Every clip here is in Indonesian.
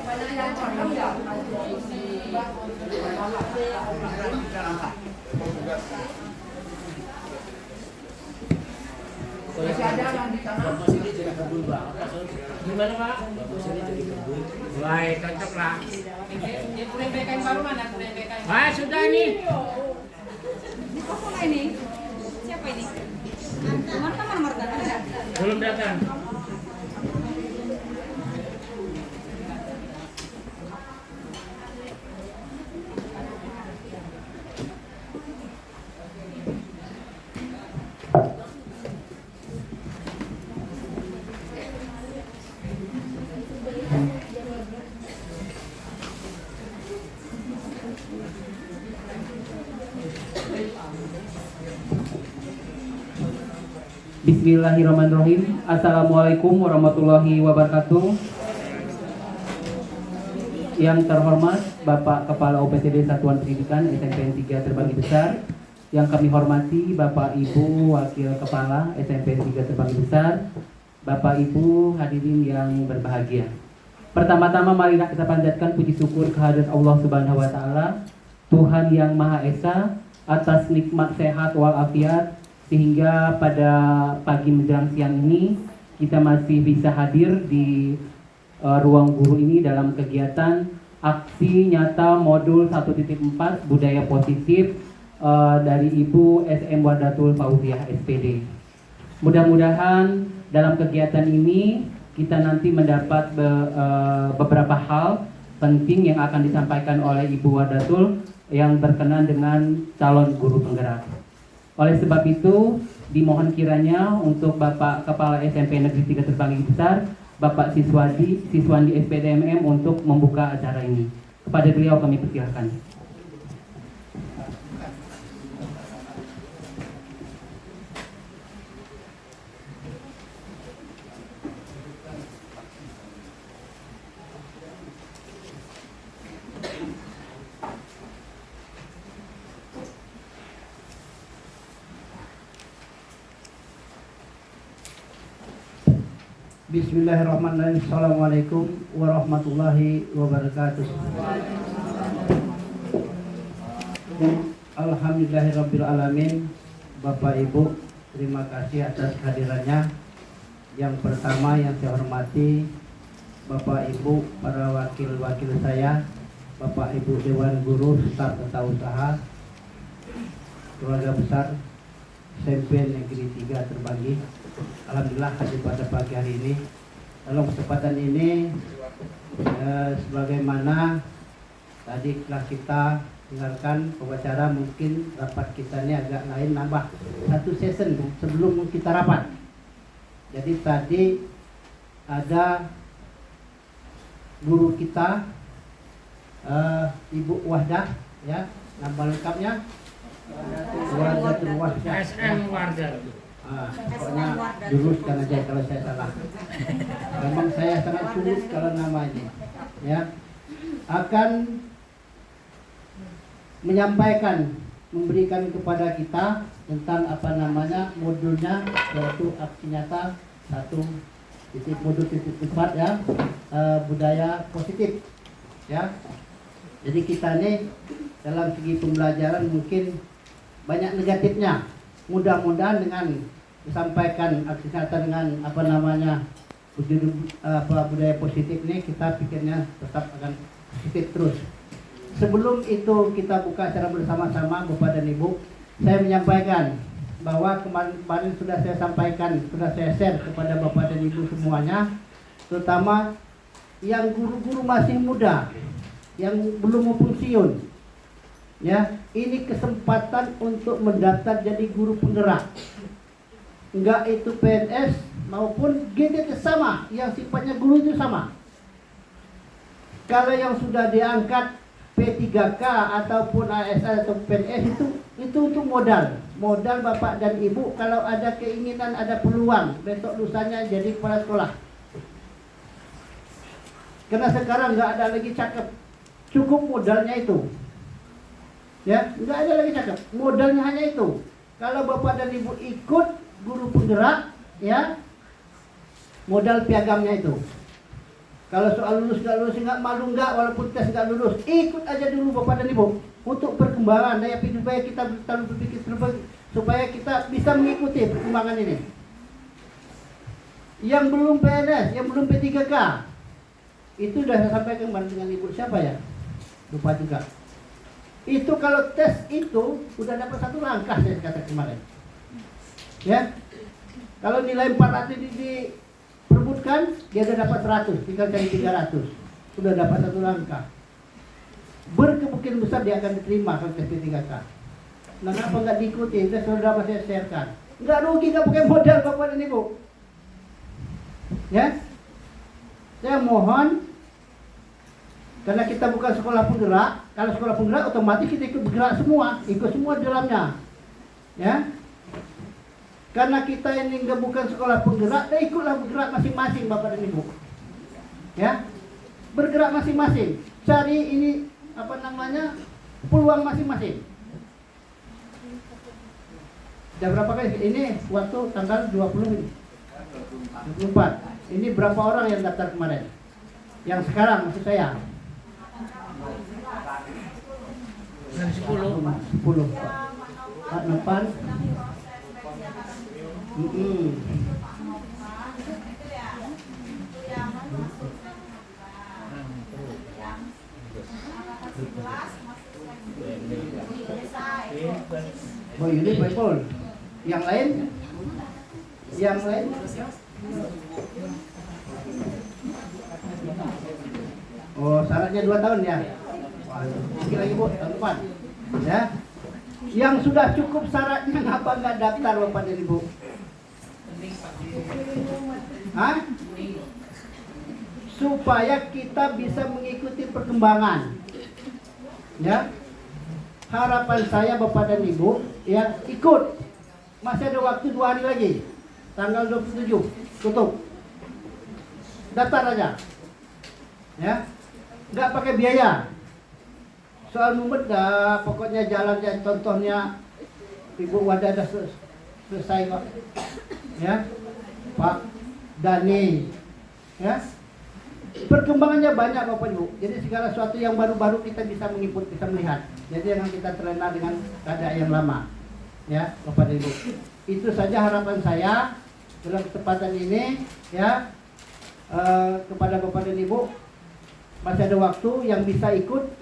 Masih ada yang di sana. Bapak sini jadi kebun banget. Gimana Pak? Bapak sini jadi kebun. Baik, cocok lah. Kuliah BKM baru mana? Kuliah BKM. Ah, sudah ini. Di kosong ini. Siapa ini? Mana datang? Belum datang. Bismillahirrahmanirrahim. Assalamualaikum warahmatullahi wabarakatuh. Yang terhormat Bapak Kepala OPTD Satuan Pendidikan SMP 3 Terbagi Besar. Yang kami hormati Bapak Ibu Wakil Kepala SMP 3 Terbagi Besar, Bapak Ibu hadirin yang berbahagia. Pertama-tama marilah kita panjatkan puji syukur kehadirat Allah Subhanahu wa taala, Tuhan yang Maha Esa, atas nikmat sehat walafiat sehingga pada pagi menjelang siang ini kita masih bisa hadir di ruang guru ini dalam kegiatan aksi nyata modul 1.4 budaya positif dari Ibu SM Wardatul Fauziah SPD. Mudah-mudahan dalam kegiatan ini kita nanti mendapat beberapa hal penting yang akan disampaikan oleh Ibu Wardatul yang berkenaan dengan calon guru penggerak. Oleh sebab itu, dimohon kiranya untuk Bapak Kepala SMP Negeri 3 Terbagi Besar, Bapak Siswandi SPDMM untuk membuka acara ini. Kepada beliau kami persilahkan. Bismillahirrahmanirrahim. Assalamualaikum warahmatullahi wabarakatuh. Alhamdulillahirabbil alamin. Bapak Ibu, terima kasih atas kehadirannya. Yang pertama yang saya hormati Bapak Ibu, para wakil-wakil saya, Bapak Ibu Dewan Guru, staf tata usaha, keluarga besar SMP Negeri 3 Terbagi. Alhamdulillah hadir pada pagi hari ini. Dalam kesempatan ini sebagaimana tadi telah kita dengarkan pembicara, mungkin rapat kita ini agak lain, nambah satu session sebelum kita rapat. Jadi tadi ada guru kita Ibu Wahdah, ya, nama lengkapnya Wardatul Wahdah SM Wardatul. Pokoknya juruskan aja kalau saya salah. Memang saya sangat sulit kalau namanya, ya, akan menyampaikan, memberikan kepada kita tentang apa namanya modulnya, yaitu aksi nyata 1.4 ya, budaya positif, ya. Jadi kita ini dalam segi pembelajaran mungkin banyak negatifnya. Mudah-mudahan dengan disampaikan aksi nyata dengan apa namanya budaya positif ini, kita pikirnya tetap akan positif terus. Sebelum itu kita buka secara bersama-sama Bapak dan Ibu, saya menyampaikan bahwa kemarin sudah saya sampaikan, sudah saya share kepada Bapak dan Ibu semuanya, terutama yang guru-guru masih muda, yang belum mau pensiun, ya, ini kesempatan untuk mendaftar jadi guru penggerak. Enggak itu PNS maupun GTT sama, yang sifatnya guru itu sama. Kalau yang sudah diangkat P3K ataupun ASN atau PNS itu untuk modal Bapak dan Ibu kalau ada keinginan, ada peluang besok lusanya jadi kepala sekolah. Karena sekarang nggak ada lagi cakep, cukup modalnya itu, ya, nggak ada lagi cakep, modalnya hanya itu. Kalau Bapak dan Ibu ikut guru penggerak, ya, modal piagamnya itu. Kalau soal lulus nggak malu nggak, walaupun tes nggak lulus, ikut aja dulu Bapak dan Ibu untuk perkembangan daya pikir supaya kita selalu berpikir supaya kita bisa mengikuti perkembangan ini. Yang belum PNS, yang belum P3K, itu sudah saya sampaikan kemarin dengan Ibu siapa ya? Lupa juga. Itu kalau tes itu udah dapat satu langkah saya kata kemarin. Ya, kalau nilai 400 diperbutkan, dia udah dapat 100, tinggal cari 300, sudah dapat satu langkah. Berkemungkinan besar dia akan diterima kalau tes P3K. Nah, kenapa nggak diikuti? Itu sudah saya sharekan. Nggak rugi, nggak pakai modal Bapak dan Ibu. Ya, saya mohon, karena kita bukan sekolah penggerak. Kalau sekolah penggerak otomatis kita ikut bergerak semua, ikut semua di dalamnya. Ya, karena kita ini bukan sekolah penggerak, kita ikutlah bergerak masing-masing Bapak dan Ibu. Ya, bergerak masing-masing, cari ini peluang masing-masing. Jam berapa kali? Ini waktu tanggal 24. Ini berapa orang yang daftar kemarin? Yang sekarang maksud saya. 10. 8. Oh ini Bible. Yang lain? Yang lain? Oh, syaratnya 2 tahun ya? Sekali lagi Bu, tahun depan. Ya. Yang sudah cukup syaratnya ngapa nggak daftar Bapak dan Ibu? Hah? Supaya kita bisa mengikuti perkembangan. Ya. Harapan saya Bapak dan Ibu ya ikut. Masih ada waktu 2 hari lagi. Tanggal 27 tutup. Daftar aja. Ya. Nggak pakai biaya. Soal mudah, pokoknya jalannya contohnya Ibu Wada sudah selesai Pak. Ya. Pak Dani. Ya. Perkembangannya banyak Bapak Ibu. Jadi segala sesuatu yang baru-baru kita bisa mengikuti, bisa melihat. Jadi jangan kita terlena dengan keadaan yang lama. Ya, Bapak dan Ibu. Itu saja harapan saya dalam kesempatan ini ya kepada Bapak dan Ibu. Masih ada waktu yang bisa ikut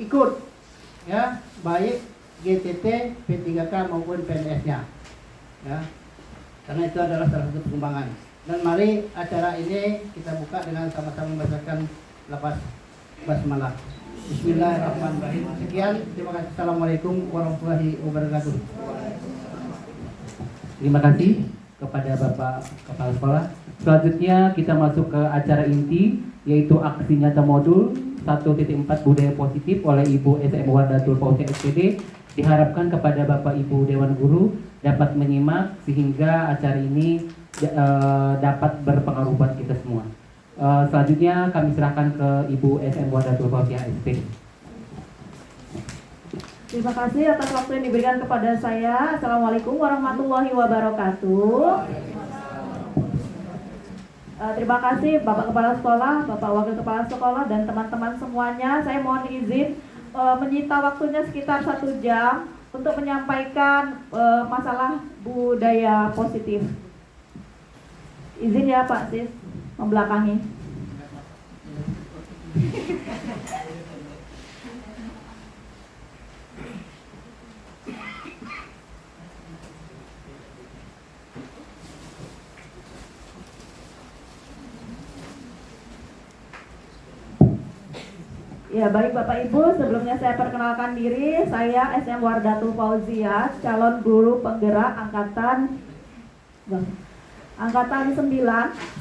ya, baik GTT, P3K maupun PNS-nya. Ya. Karena itu adalah salah satu perkembangan. Dan mari acara ini kita buka dengan sama-sama membacakan lafaz basmalah. Bismillahirrahmanirrahim. Sekian, terima kasih. Assalamualaikum warahmatullahi wabarakatuh. Terima kasih kepada Bapak Kepala Sekolah. Selanjutnya kita masuk ke acara inti, yaitu aksi nyata modul 1.4 budaya positif oleh Ibu SM Wardatul Fauzia SPD. Diharapkan kepada Bapak Ibu Dewan Guru dapat menyimak sehingga acara ini dapat berpengaruh buat kita semua. Selanjutnya kami serahkan ke Ibu SM Wardatul Fauzia SPD. Terima kasih atas waktu yang diberikan kepada saya. Assalamualaikum warahmatullahi wabarakatuh. Terima kasih Bapak Kepala Sekolah, Bapak Wakil Kepala Sekolah, dan teman-teman semuanya. Saya mohon izin menyita waktunya sekitar 1 jam untuk menyampaikan masalah budaya positif. Izin ya Pak Sis, membelakangi. Ya baik Bapak Ibu, sebelumnya saya perkenalkan diri. Saya SM Wardatul Fauzia, calon guru penggerak angkatan 9.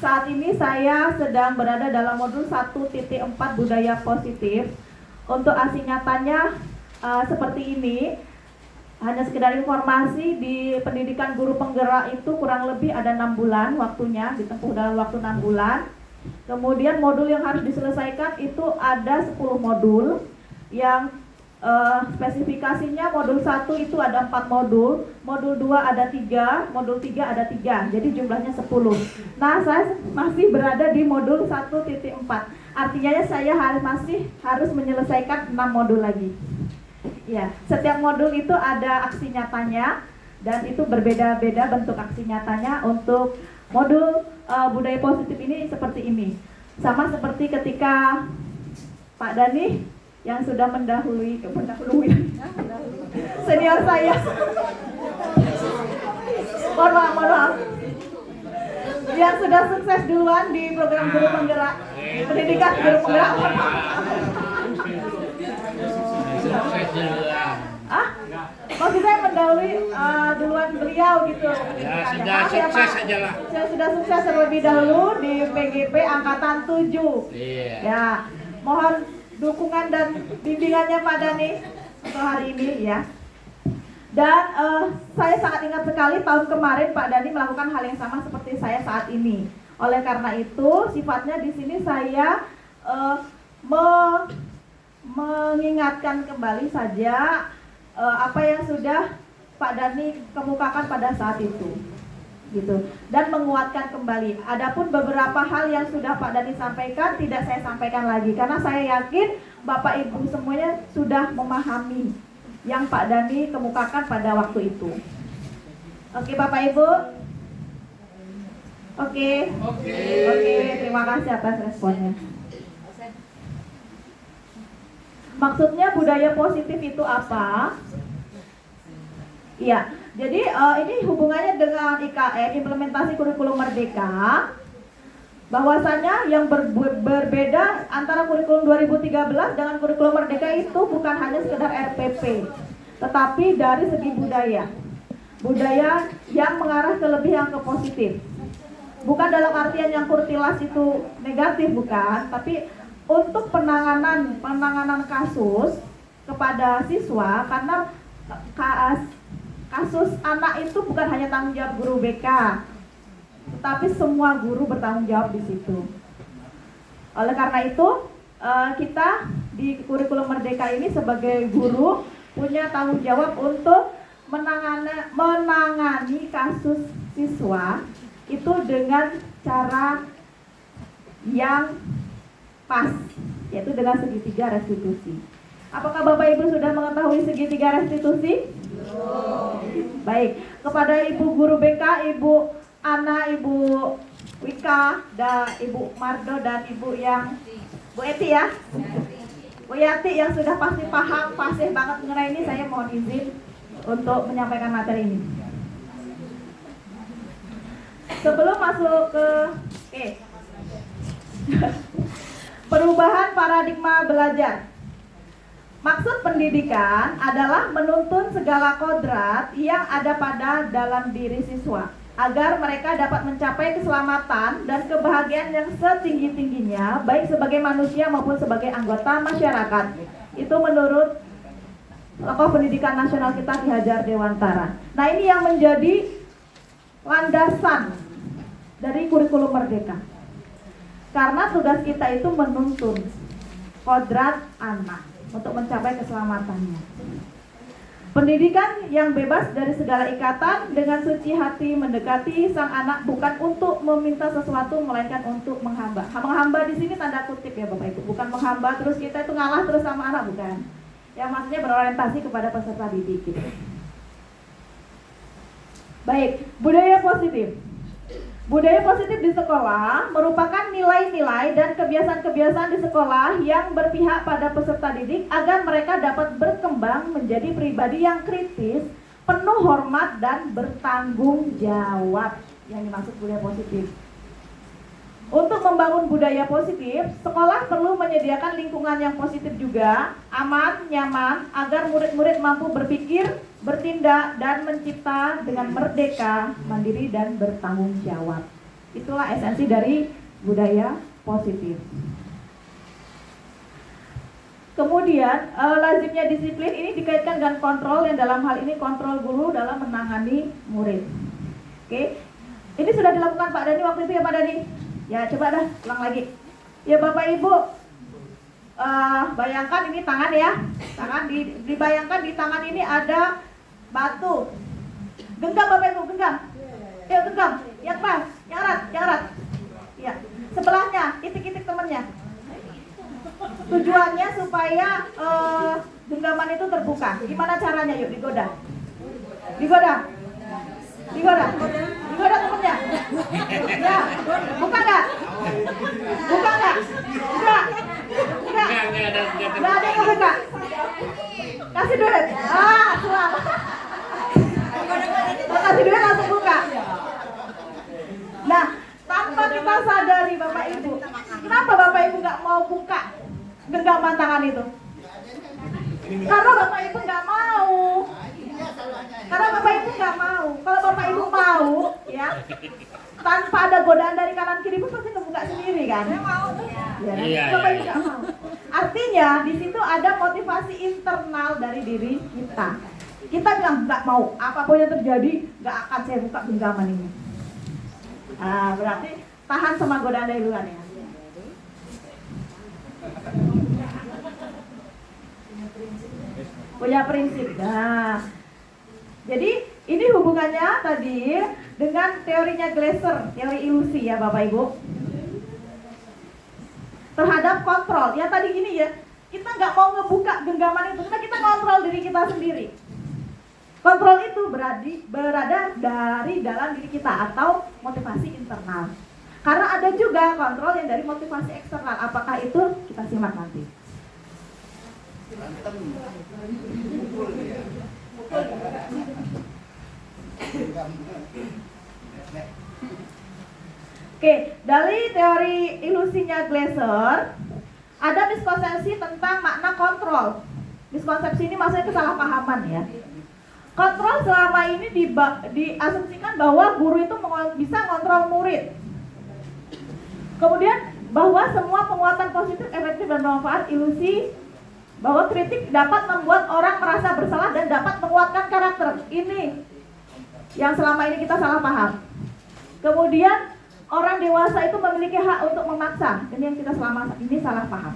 Saat ini saya sedang berada dalam modul 1.4 budaya positif. Untuk aksi nyatanya seperti ini. Hanya sekedar informasi, di pendidikan guru penggerak itu kurang lebih ada 6 bulan waktunya, ditempuh dalam waktu 6 bulan. Kemudian modul yang harus diselesaikan itu ada 10 modul yang spesifikasinya modul 1 itu ada 4 modul, modul 2 ada 3, modul 3 ada 3, jadi jumlahnya 10. Nah, saya masih berada di modul 1.4. Artinya saya masih harus menyelesaikan 6 modul lagi. Ya, setiap modul itu ada aksi nyatanya dan itu berbeda-beda bentuk aksi nyatanya. Untuk modul budaya positif ini seperti ini. Sama seperti ketika Pak Dani yang sudah mendahului senior saya. Mohon maaf. Yang sudah sukses duluan di program guru penggerak, pendidikan guru penggerak. Maksud saya mendahului duluan beliau gitu. Ya, sudah sukses aja lah. Saya sudah sukses terlebih dahulu di PGP Angkatan 7. Iya. Ya, mohon dukungan dan bimbingannya Pak Dani untuk hari ini ya. Dan saya sangat ingat sekali tahun kemarin Pak Dani melakukan hal yang sama seperti saya saat ini. Oleh karena itu, sifatnya di sini saya mengingatkan kembali saja apa yang sudah Pak Dani kemukakan pada saat itu, gitu, dan menguatkan kembali. Adapun beberapa hal yang sudah Pak Dani sampaikan tidak saya sampaikan lagi karena saya yakin Bapak Ibu semuanya sudah memahami yang Pak Dani kemukakan pada waktu itu. Oke Bapak Ibu? Oke, terima kasih atas responnya. Maksudnya budaya positif itu apa? Iya, jadi ini hubungannya dengan IKN, implementasi kurikulum merdeka. Bahwasanya yang berbeda antara kurikulum 2013 dengan kurikulum merdeka itu bukan hanya sekedar RPP, tetapi dari segi budaya yang mengarah ke lebih yang ke positif. Bukan dalam artian yang kurtilas itu negatif, bukan, tapi untuk penanganan kasus kepada siswa, karena kasus anak itu bukan hanya tanggung jawab guru BK, tetapi semua guru bertanggung jawab di situ. Oleh karena itu, kita di kurikulum merdeka ini sebagai guru punya tanggung jawab untuk menangani kasus siswa itu dengan cara yang pas, yaitu dengan segitiga restitusi. Apakah Bapak Ibu sudah mengetahui segitiga restitusi? Baik, kepada Ibu Guru BK, Ibu Ana, Ibu Wika, dan Ibu Mardo dan Ibu yang Bu Eti ya, Bu Yati yang sudah pasti paham, fasih banget mengenai ini, saya mohon izin untuk menyampaikan materi ini. Sebelum masuk ke perubahan paradigma belajar. Maksud pendidikan adalah menuntun segala kodrat yang ada pada dalam diri siswa agar mereka dapat mencapai keselamatan dan kebahagiaan yang setinggi-tingginya baik sebagai manusia maupun sebagai anggota masyarakat. Itu menurut tokoh pendidikan nasional kita Ki Hajar Dewantara. Nah, ini yang menjadi landasan dari kurikulum merdeka. Karena tugas kita itu menuntun kodrat anak untuk mencapai keselamatannya. Pendidikan yang bebas dari segala ikatan dengan suci hati mendekati sang anak bukan untuk meminta sesuatu melainkan untuk menghamba. Menghamba di sini tanda kutip ya Bapak Ibu, bukan menghamba terus kita itu ngalah terus sama anak, bukan. Yang maksudnya berorientasi kepada peserta didik gitu. Baik, budaya positif. Budaya positif di sekolah merupakan nilai-nilai dan kebiasaan-kebiasaan di sekolah yang berpihak pada peserta didik agar mereka dapat berkembang menjadi pribadi yang kritis, penuh hormat dan bertanggung jawab. Yang dimaksud budaya positif. Untuk membangun budaya positif, sekolah perlu menyediakan lingkungan yang positif juga, aman, nyaman, agar murid-murid mampu berpikir, bertindak, dan mencipta dengan merdeka, mandiri, dan bertanggung jawab. Itulah esensi dari budaya positif. Kemudian, lazimnya disiplin ini dikaitkan dengan kontrol, yang dalam hal ini kontrol guru dalam menangani murid. Oke, ini sudah dilakukan Pak Dani waktu itu ya Pak Dani? Ya coba dah ulang lagi. Ya Bapak Ibu, bayangkan ini tangan ya, tangan dibayangkan di tangan ini ada batu. Genggam Bapak Ibu, genggam. Yuk genggam, yang pas, yang erat. Ya, sebelahnya, itik-itik temennya. Tujuannya supaya genggaman itu terbuka. Gimana caranya? Yuk digoda. Digoda temennya. Ya, buka nggak? Enggak ada yang buka. Kasih duit. Suap. Kasih duit langsung buka. Nah, tanpa kita sadari Bapak Ibu, kenapa Bapak Ibu nggak mau buka genggaman tangan itu? Karena Bapak Ibu nggak mau. Kalau Bapak Ibu mau, ya, tanpa ada godaan dari kanan kiri pun pasti ngebuka sendiri kan? Ya, Iya. Bapak Ibu nggak mau. Artinya di situ ada motivasi internal dari diri kita. Kita bilang nggak mau, apapun yang terjadi nggak akan saya buka genggaman ini. Berarti tahan sama godaan dari luar ya. Punya prinsip. Nah, jadi ini hubungannya tadi dengan teorinya Glasser, teori ilusi ya Bapak Ibu. Terhadap kontrol. Ya tadi gini ya, kita nggak mau ngebuka genggaman itu karena kita kontrol diri kita sendiri. Kontrol itu berada dari dalam diri kita atau motivasi internal. Karena ada juga kontrol yang dari motivasi eksternal. Apakah itu? Kita simak nanti. Oke, dari teori ilusinya Glasser ada miskonsepsi tentang makna kontrol. Miskonsepsi ini maksudnya kesalahpahaman ya. Kontrol selama ini diasumsikan bahwa guru itu bisa mengontrol murid. Kemudian bahwa semua penguatan positif, efektif dan bermanfaat ilusi bahwa kritik dapat membuat orang merasa bersalah dan dapat menguatkan karakter. Ini yang selama ini kita salah paham. Kemudian orang dewasa itu memiliki hak untuk memaksa. Ini yang kita selama ini salah paham.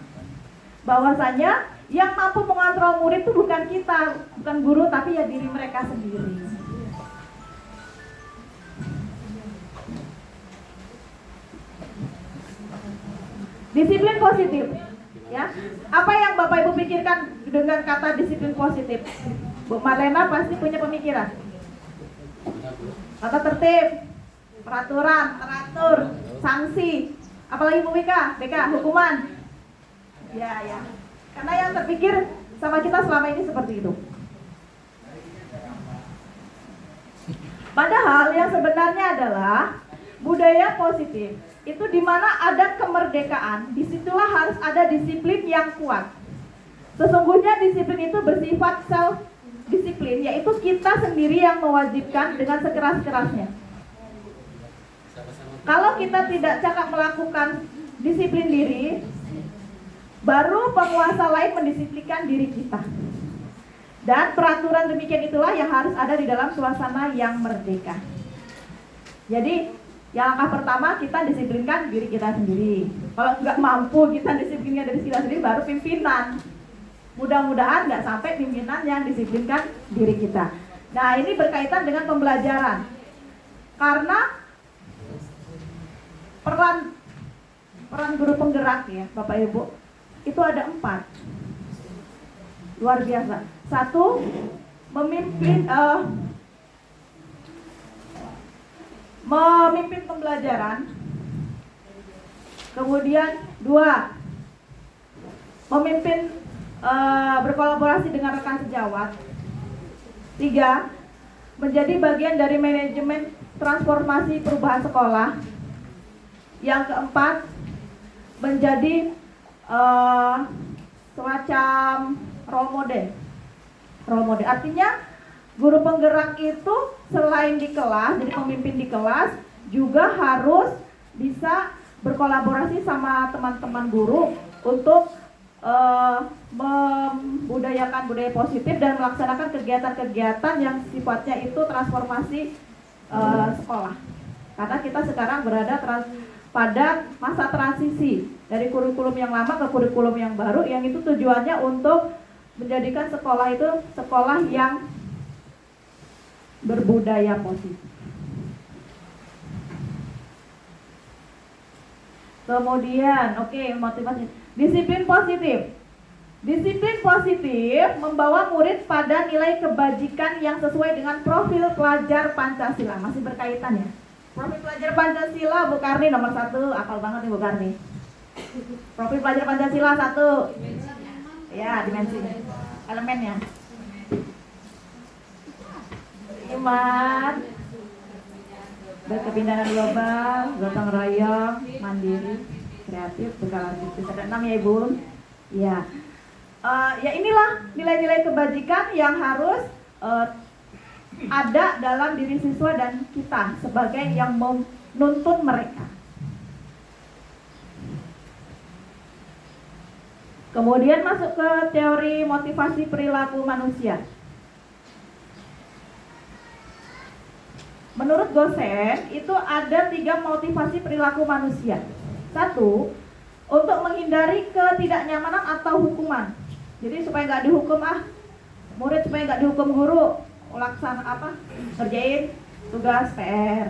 Bahwasanya yang mampu mengontrol murid itu bukan kita, bukan guru, tapi ya diri mereka sendiri. Disiplin positif, ya. Apa yang Bapak Ibu pikirkan dengan kata disiplin positif? Bu Marlena pasti punya pemikiran. Tata tertib, peraturan, teratur, sanksi. Apalagi Bu BK, hukuman. Ya. Karena yang terpikir sama kita selama ini seperti itu. Padahal yang sebenarnya adalah budaya positif. Itu di mana ada kemerdekaan, disitulah harus ada disiplin yang kuat. Sesungguhnya disiplin itu bersifat self-disiplin, yaitu kita sendiri yang mewajibkan dengan sekeras-kerasnya. Kalau kita tidak cakap melakukan disiplin diri, baru penguasa lain mendisiplinkan diri kita. Dan peraturan demikian itulah yang harus ada di dalam suasana yang merdeka. Jadi, yang langkah pertama kita disiplinkan diri kita sendiri. Kalau nggak mampu kita disiplinkan diri kita sendiri, baru pimpinan. Mudah-mudahan nggak sampai pimpinan yang disiplinkan diri kita. Nah, ini berkaitan dengan pembelajaran. Karena peran guru penggerak ya, Bapak Ibu, itu ada 4. Luar biasa. 1, memimpin pembelajaran. Kemudian 2, memimpin berkolaborasi dengan rekan sejawat. 3, menjadi bagian dari manajemen transformasi perubahan sekolah. Yang keempat, menjadi semacam role model. Artinya guru penggerak itu selain di kelas, jadi pemimpin di kelas, juga harus bisa berkolaborasi sama teman-teman guru untuk membudayakan budaya positif dan melaksanakan kegiatan-kegiatan yang sifatnya itu transformasi sekolah. Karena kita sekarang berada pada masa transisi dari kurikulum yang lama ke kurikulum yang baru, yang itu tujuannya untuk menjadikan sekolah itu sekolah yang berbudaya positif. Kemudian, motivasi. Disiplin positif. Disiplin positif membawa murid pada nilai kebajikan yang sesuai dengan profil pelajar Pancasila. Masih berkaitan ya. Profil pelajar Pancasila, Bu Karni nomor 1, hafal banget nih Bu Karni. Profil pelajar Pancasila 1. Ya, dimensi. Elemennya. Iman, berkepindahan global, gotong royong, mandiri, kreatif, berkalajuti. Ada 6 ya Ibu. Ya. Ya inilah nilai-nilai kebajikan yang harus ada dalam diri siswa dan kita sebagai yang menuntun mereka. Kemudian masuk ke teori motivasi perilaku manusia. Menurut Gosen, itu ada 3 motivasi perilaku manusia. 1, untuk menghindari ketidaknyamanan atau hukuman. Jadi supaya nggak dihukum murid supaya nggak dihukum guru, ngerjain tugas PR.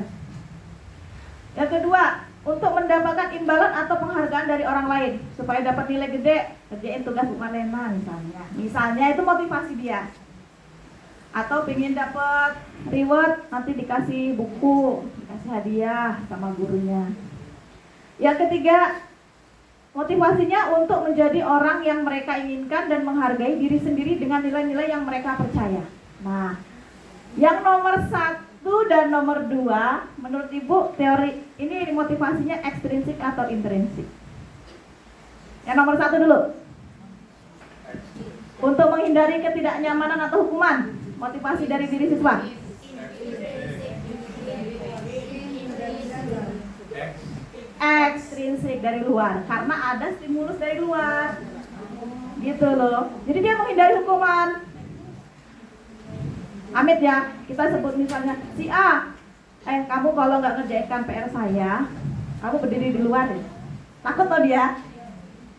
Yang kedua, untuk mendapatkan imbalan atau penghargaan dari orang lain supaya dapat nilai gede, ngerjain tugas Bu Malena misalnya. Misalnya itu motivasi dia. Atau pengen dapat reward, nanti dikasih buku, dikasih hadiah sama gurunya. Yang ketiga, motivasinya untuk menjadi orang yang mereka inginkan dan menghargai diri sendiri dengan nilai-nilai yang mereka percaya. Nah, yang nomor 1 dan nomor 2, menurut Ibu teori ini motivasinya ekstrinsik atau intrinsik? Yang nomor 1 dulu. Untuk menghindari ketidaknyamanan atau hukuman, motivasi dari diri siswa. Ekstrinsik dari luar, karena ada stimulus dari luar, gitu loh. Jadi dia menghindari hukuman. Amit ya, kita sebut misalnya si A, kamu kalau nggak ngerjakan PR saya, kamu berdiri di luar deh. Takut loh dia.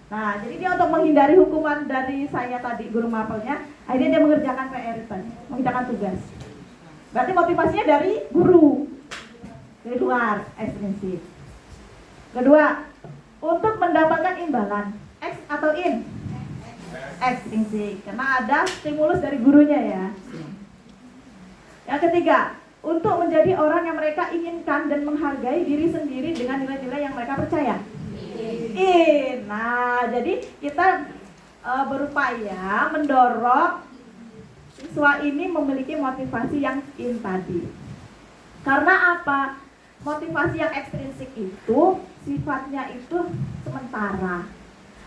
Nah, jadi dia untuk menghindari hukuman dari saya tadi, guru mapelnya, akhirnya dia mengerjakan PR tadi, mengerjakan tugas. Berarti motivasinya dari guru, dari luar, ekstrinsik. Kedua, untuk mendapatkan imbalan, X atau in? Ekstrinsik, karena ada stimulus dari gurunya ya. Yang ketiga, untuk menjadi orang yang mereka inginkan dan menghargai diri sendiri dengan nilai-nilai yang mereka percaya. In. Nah, jadi kita berupaya mendorong siswa ini memiliki motivasi yang in tadi. Karena apa? Motivasi yang ekstrinsik itu sifatnya itu sementara.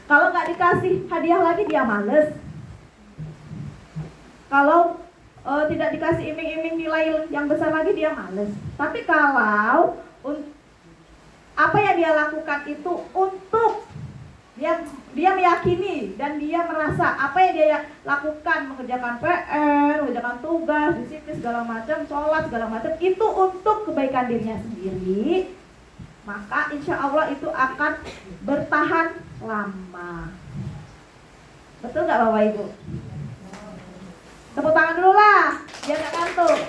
Kalau nggak dikasih hadiah lagi dia males. Kalau tidak dikasih iming-iming nilai yang besar lagi dia males. Tapi kalau apa yang dia lakukan itu untuk dia meyakini dan dia merasa apa yang dia lakukan, mengerjakan PR, mengerjakan tugas, disiplin segala macam, sholat segala macam, itu untuk kebaikan dirinya sendiri, maka insya Allah itu akan bertahan lama. Betul nggak Bapak Ibu? Tepuk tangan dulu lah, biar nggak kantuk.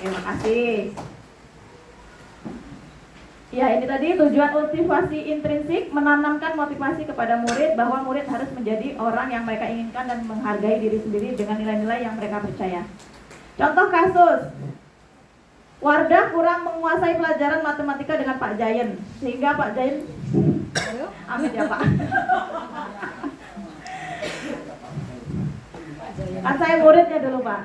Terima kasih. Ya, ini tadi tujuan motivasi intrinsik, menanamkan motivasi kepada murid bahwa murid harus menjadi orang yang mereka inginkan dan menghargai diri sendiri dengan nilai-nilai yang mereka percaya. Contoh kasus, Wardah kurang menguasai pelajaran matematika dengan Pak Jayen, sehingga Pak Jayen, amit ya Pak. Kan saya muridnya dulu Pak.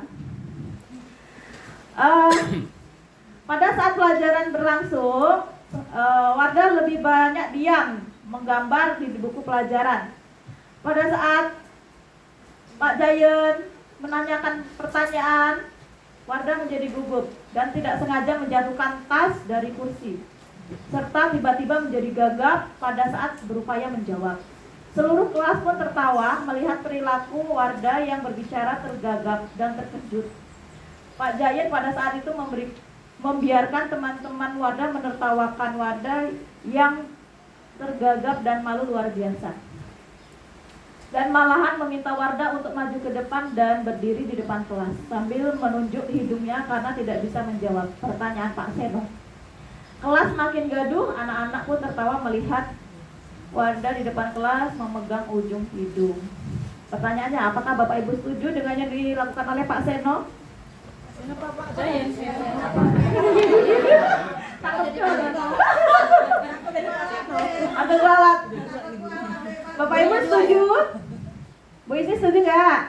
Pada saat pelajaran berlangsung, Wardah lebih banyak diam menggambar di buku pelajaran. Pada saat Pak Jayen menanyakan pertanyaan, Wardah menjadi gugup dan tidak sengaja menjatuhkan tas dari kursi, serta tiba-tiba menjadi gagap pada saat berupaya menjawab. Seluruh kelas pun tertawa melihat perilaku Wardah yang berbicara tergagap dan terkejut. Pak Jayen pada saat itu membiarkan teman-teman Wardah menertawakan Wardah yang tergagap dan malu luar biasa. Dan malahan meminta Wardah untuk maju ke depan dan berdiri di depan kelas sambil menunjuk hidungnya karena tidak bisa menjawab pertanyaan Pak Seno. Kelas makin gaduh, anak-anak pun tertawa melihat Wardah di depan kelas memegang ujung hidung. Pertanyaannya, apakah Bapak Ibu setuju dengan yang dilakukan oleh Pak Seno? Atau galak? Bapak Ibu setuju? Bu Isi setuju nggak?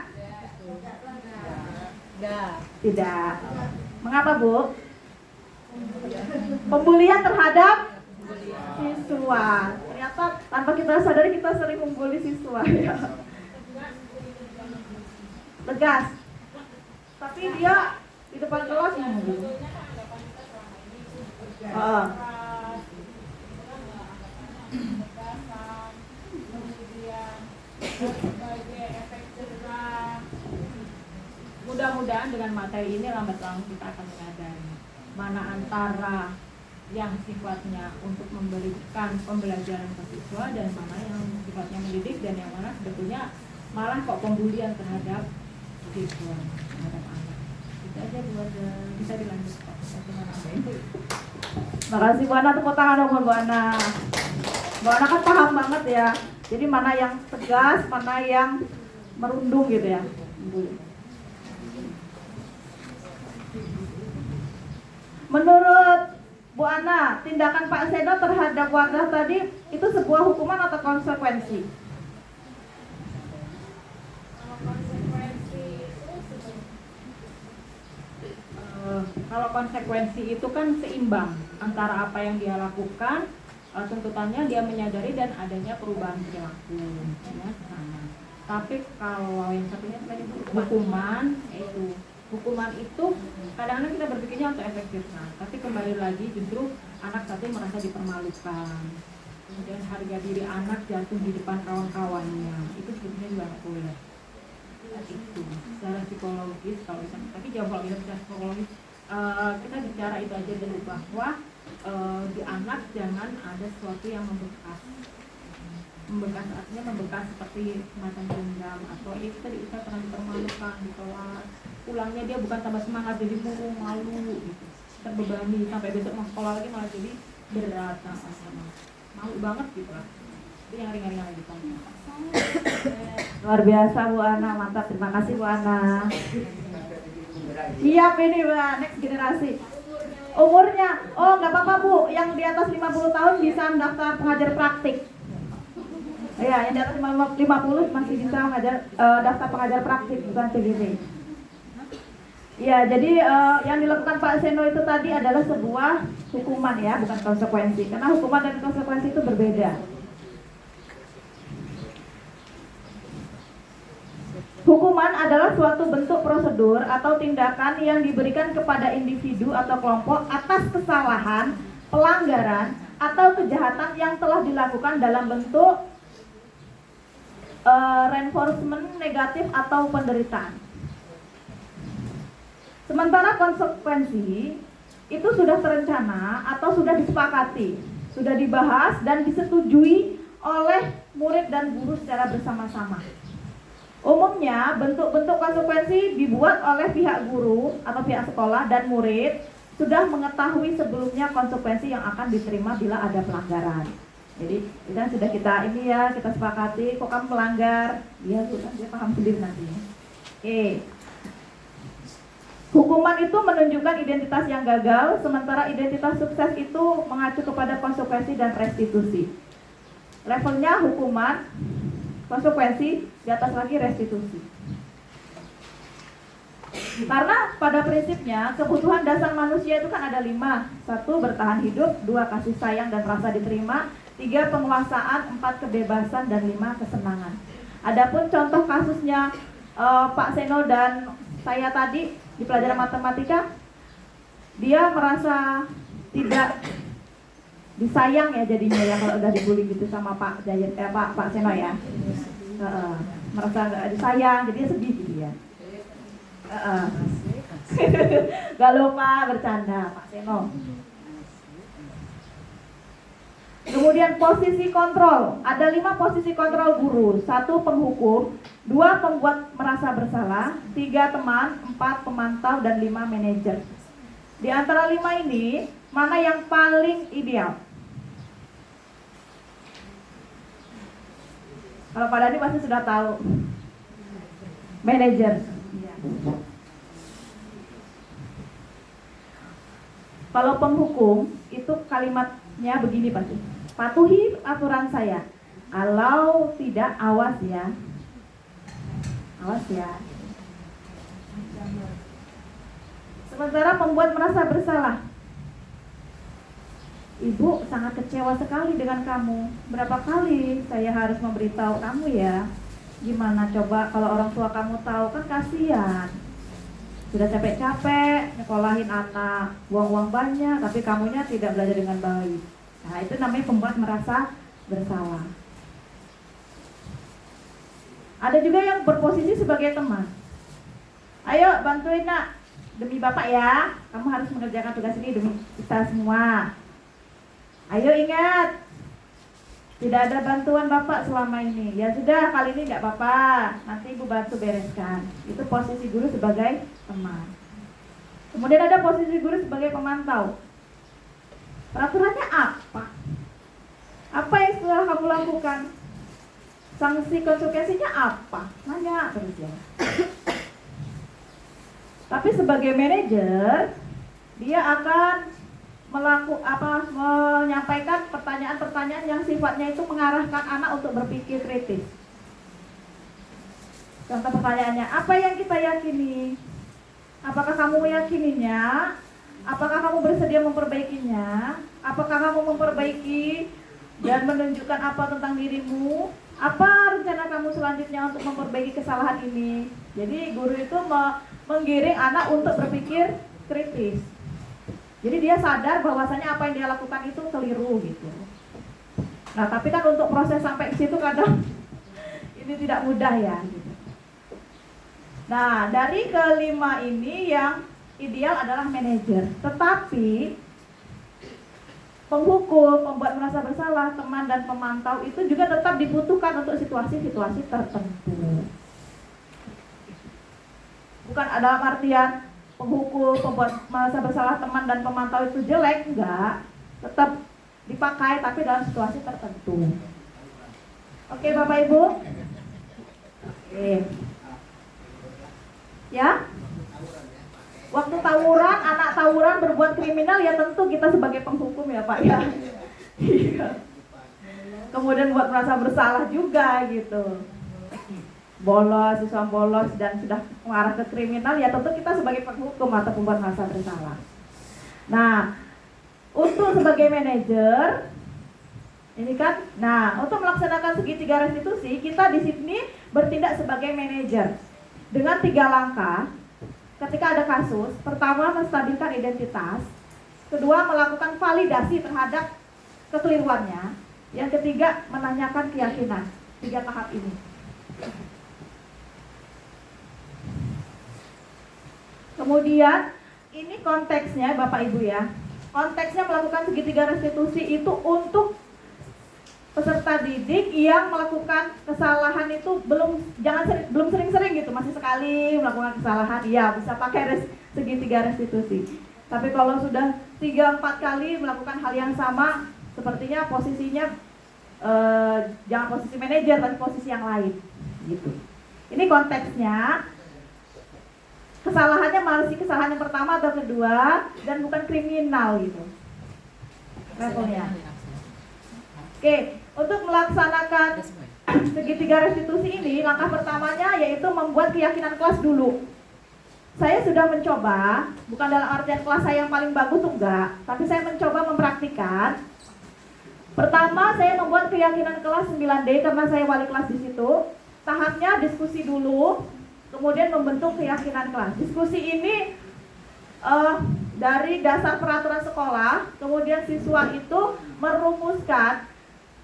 Tidak. Mengapa Bu? Pembulian terhadap siswa. Ternyata tanpa kita sadari kita sering membuli siswa ya. Tegas. Tapi dia di depan kelas membuli. Sebagai efek jerah. Mudah-mudahan dengan materi ini lambat laun kita akan menyadari mana antara yang sifatnya untuk memberikan pembelajaran ke siswa dan mana yang sifatnya mendidik dan yang mana sebetulnya malah kok pembulian terhadap siswa, terhadap anak. Itu aja buat bisa dilanjut Pak. Makasih Bu Ana, tepuk tangan dong Bu Ana. Bu Ana kan paham banget ya. Jadi mana yang tegas, mana yang merundung gitu ya. Menurut Bu Ana, tindakan Pak Seno terhadap Wardah tadi itu sebuah hukuman atau konsekuensi? Kalau konsekuensi itu kan seimbang antara apa yang dia lakukan, tuntutannya dia menyadari dan adanya perubahan perilaku, ya sama. Tapi kalau yang satunya tadi hukuman, hukuman itu kadang-kadang kita berpikirnya untuk efek jerah, tapi kembali lagi justru anak satu merasa dipermalukan, kemudian harga diri anak jatuh di depan kawan-kawannya, itu sebetulnya juga nggak boleh. Itu secara psikologis kalau bisa, tapi jauh kalau kita bicara psikologis, kita bicara itu aja dulu bahwa di anak jangan ada sesuatu yang membekas artinya membekas seperti semacam dendam atau itu tadi kita pernah dipermalukan di kelas, pulangnya dia bukan tambah semangat jadi murung, malu gitu, terbebani sampai besok mau sekolah lagi malah jadi berat, sama malu banget gitu lah. Itu yang ringan-ringan gitu. Luar biasa Bu Ana, mantap, terima kasih Bu Ana. Siap ini Bu, next generasi. Umurnya, oh nggak apa-apa Bu, yang di atas 50 tahun bisa mendaftar pengajar praktik. Ya, yang di atas 50 masih bisa daftar pengajar praktik, bukan CGP. Ya, jadi yang dilakukan Pak Seno itu tadi adalah sebuah hukuman ya, bukan konsekuensi. Karena hukuman dan konsekuensi itu berbeda. Hukuman adalah suatu bentuk prosedur atau tindakan yang diberikan kepada individu atau kelompok atas kesalahan, pelanggaran, atau kejahatan yang telah dilakukan dalam bentuk reinforcement negatif atau penderitaan. Sementara konsekuensi itu sudah terencana atau sudah disepakati, sudah dibahas dan disetujui oleh murid dan guru secara bersama-sama. Umumnya bentuk-bentuk konsekuensi dibuat oleh pihak guru atau pihak sekolah dan murid sudah mengetahui sebelumnya konsekuensi yang akan diterima bila ada pelanggaran. Jadi sudah kita sepakati, kok kamu melanggar, dia paham sendiri nantinya. Oke. Hukuman itu menunjukkan identitas yang gagal, sementara identitas sukses itu mengacu kepada konsekuensi dan restitusi. Levelnya hukuman, konsekuensi, di atas lagi restitusi. Karena pada prinsipnya kebutuhan dasar manusia itu kan ada 5. 1. Bertahan hidup, 2. Kasih sayang dan rasa diterima, 3. Penguasaan, 4. Kebebasan, dan 5. Kesenangan. Adapun contoh kasusnya Pak Seno dan saya tadi di pelajaran matematika, dia merasa tidak disayang ya jadinya ya kalau udah dibully gitu sama Pak Seno ya. Merasa nggak disayang, jadi sedih gitu ya. Gak lupa bercanda Pak Seno. Kemudian posisi kontrol, ada 5 posisi kontrol guru. 1 penghukum, 2 pembuat merasa bersalah, 3 teman, 4 pemantau, dan 5 manajer. Di antara 5 ini, mana yang paling ideal? Kalau Pak Dhani pasti sudah tahu. Manajer. Kalau penghukum, itu kalimatnya begini pasti. Patuhi aturan saya. Kalau tidak, awas ya. Awas ya. Sementara pembuat merasa bersalah. Ibu sangat kecewa sekali dengan kamu. Berapa kali saya harus memberitahu kamu ya. Gimana coba kalau orang tua kamu tahu, kan kasihan. Sudah capek-capek nyekolahin anak, uang-uang banyak, tapi kamunya tidak belajar dengan baik. Nah, itu namanya pembuat merasa bersalah. Ada juga yang berposisi sebagai teman. Ayo bantuin nak, demi bapak ya, kamu harus mengerjakan tugas ini demi kita semua. Ayo ingat, tidak ada bantuan bapak selama ini. Ya sudah, kali ini tidak apa-apa, nanti ibu bantu bereskan. Itu posisi guru sebagai teman. Kemudian ada posisi guru sebagai pemantau. Peraturannya apa? Apa yang setelah kamu lakukan? Sanksi konsekuensinya apa? Nanya terus ya. Tapi sebagai manajer, dia akan menyampaikan pertanyaan-pertanyaan yang sifatnya itu mengarahkan anak untuk berpikir kritis. Contoh pertanyaannya, apa yang kita yakini? Apakah kamu meyakininya? Apakah kamu bersedia memperbaikinya? Apakah kamu memperbaiki dan menunjukkan apa tentang dirimu? Apa rencana kamu selanjutnya untuk memperbaiki kesalahan ini? Jadi guru itu menggiring anak untuk berpikir kritis. Jadi dia sadar bahwasanya apa yang dia lakukan itu keliru gitu. Nah, tapi kan untuk proses sampai ke situ kadang ini tidak mudah ya gitu. Nah, dari kelima ini yang ideal adalah manajer. Tetapi penghukum, pembuat merasa bersalah, teman dan pemantau itu juga tetap dibutuhkan untuk situasi-situasi tertentu. Bukan dalam artian penghukum, pembuat merasa bersalah, teman dan pemantau itu jelek, enggak. Tetap dipakai tapi dalam situasi tertentu. Oke Bapak Ibu? Oke. Ya? Waktu tawuran, anak tawuran berbuat kriminal, ya tentu kita sebagai penghukum ya Pak ya. Kemudian buat merasa bersalah juga gitu. Bolos, siswa bolos dan sudah mengarah ke kriminal, ya tentu kita sebagai penghukum atau pembuat merasa bersalah. Nah, untuk sebagai manajer ini kan, nah untuk melaksanakan segitiga restitusi kita di sini bertindak sebagai manajer dengan 3 langkah. Ketika ada kasus, pertama menstabilkan identitas, kedua melakukan validasi terhadap kekeliruannya, yang ketiga menanyakan keyakinan. 3 tahap ini. Kemudian ini konteksnya Bapak Ibu ya. Konteksnya melakukan segitiga restitusi itu untuk peserta didik yang melakukan kesalahan itu belum sering-sering gitu, masih sekali melakukan kesalahan, ya bisa pakai segitiga restitusi. Tapi kalau sudah 3-4 kali melakukan hal yang sama, sepertinya posisinya jangan posisi manajer tapi posisi yang lain gitu. Ini konteksnya. Kesalahannya masih kesalahan yang pertama atau kedua dan bukan kriminal gitu levelnya. Oke, untuk melaksanakan segitiga restitusi ini, langkah pertamanya yaitu membuat keyakinan kelas dulu. Saya sudah mencoba, bukan dalam artian kelas saya yang paling bagus enggak, tapi saya mencoba mempraktikkan. Pertama, saya membuat keyakinan kelas 9D karena saya wali kelas di situ. Tahapnya diskusi dulu, kemudian membentuk keyakinan kelas. Diskusi ini dari dasar peraturan sekolah, kemudian siswa itu merumuskan,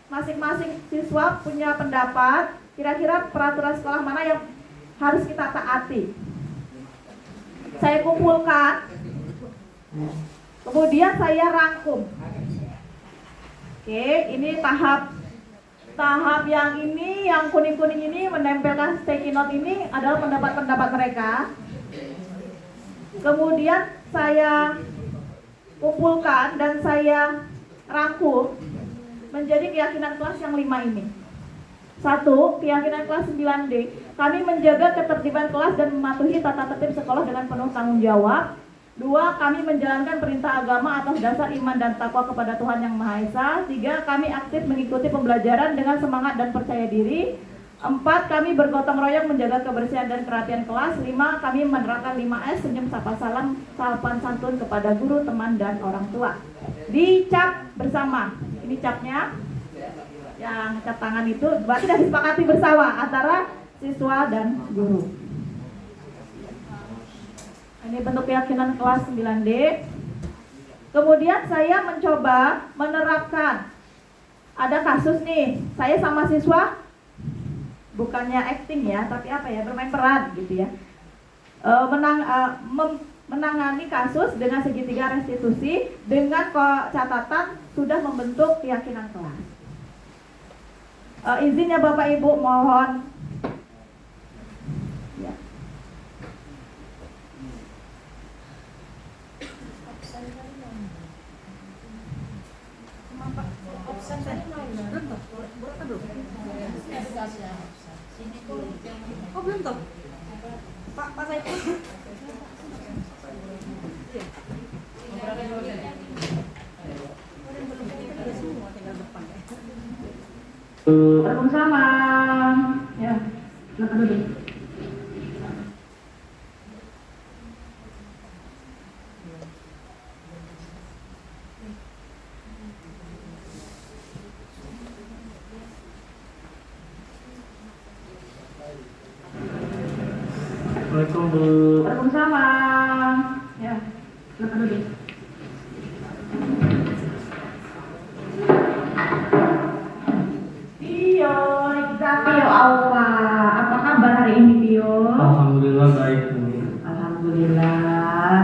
masing-masing siswa punya pendapat, kira-kira peraturan sekolah mana yang harus kita taati. saya kumpulkan, kemudian saya rangkum. Oke, ini tahap yang ini, yang kuning-kuning ini menempelkan sticky note ini adalah pendapat-pendapat mereka. Kemudian saya kumpulkan dan saya rangkum menjadi keyakinan kelas yang 5 ini. 1. Keyakinan kelas 9D, kami menjaga ketertiban kelas dan mematuhi tata tertib sekolah dengan penuh tanggung jawab. 2. Kami menjalankan perintah agama atas dasar iman dan takwa kepada Tuhan Yang Maha Esa. 3. Kami aktif mengikuti pembelajaran dengan semangat dan percaya diri. 4. Kami bergotong royong menjaga kebersihan dan kerapian kelas. 5. Kami menerapkan 5S, senyum, sapa, salam, sopan santun kepada guru, teman, dan orang tua. Dicap bersama. Ini capnya. Yang cap tangan itu berarti sudah disepakati bersama antara siswa dan guru. Ini bentuk keyakinan kelas 9D. Kemudian saya mencoba menerapkan. Ada kasus nih, saya sama siswa bukannya acting ya, tapi apa ya, bermain peran gitu ya. Menangani kasus dengan segitiga restitusi dengan catatan sudah membentuk keyakinan kelas. Izinnya Bapak Ibu mohon. Ya. Oh belum toh? Pak Saiful. Bersama. Ya, silakan duduk. Assalamualaikum Bu. Waalaikumsalam. Ya, silakan duduk. Tio, Rika, Tio Alfa. Apa kabar hari ini Tio? Alhamdulillah baik Bu. Alhamdulillah.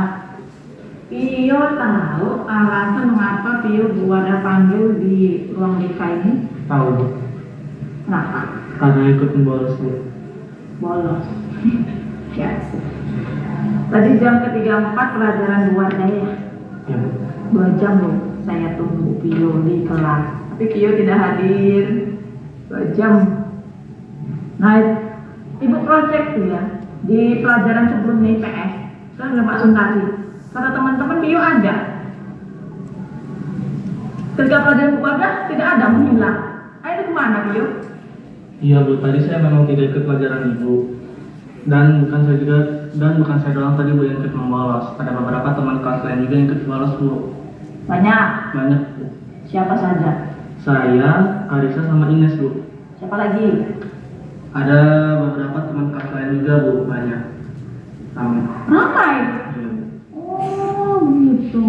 Tio tahu alasan mengapa Tio Bu ada panggil di ruang BK ini? Tahu Bu. Kenapa? Karena ikut membolos Bu. Bolos. Ya. Tadi jam ke-34 pelajaran luar saya. Ya Bu. 2 jam loh saya tunggu Pio di kelas. Tapi Pio tidak hadir. 2 jam. Nah, Ibu project tuh ya di pelajaran sebelumnya IPS. Kan udah Pak Suntari. Kata teman-teman Pio ada. Ketika pelajaran keluarga tidak ada, menghilang. Ayo kemana Pio? Iya Bu, tadi saya memang tidak ikut pelajaran Ibu. Dan bukan saya doang tadi Bu yang ikut membolos. Ada beberapa teman kelas lain juga yang ikut bolos Bu. Banyak. Banyak Bu. Siapa saja? Saya, Karisa sama Ines Bu. Siapa lagi? Ada beberapa teman kelas lain juga Bu, banyak. Ramai. Ramai. Iya Bu. Oh begitu.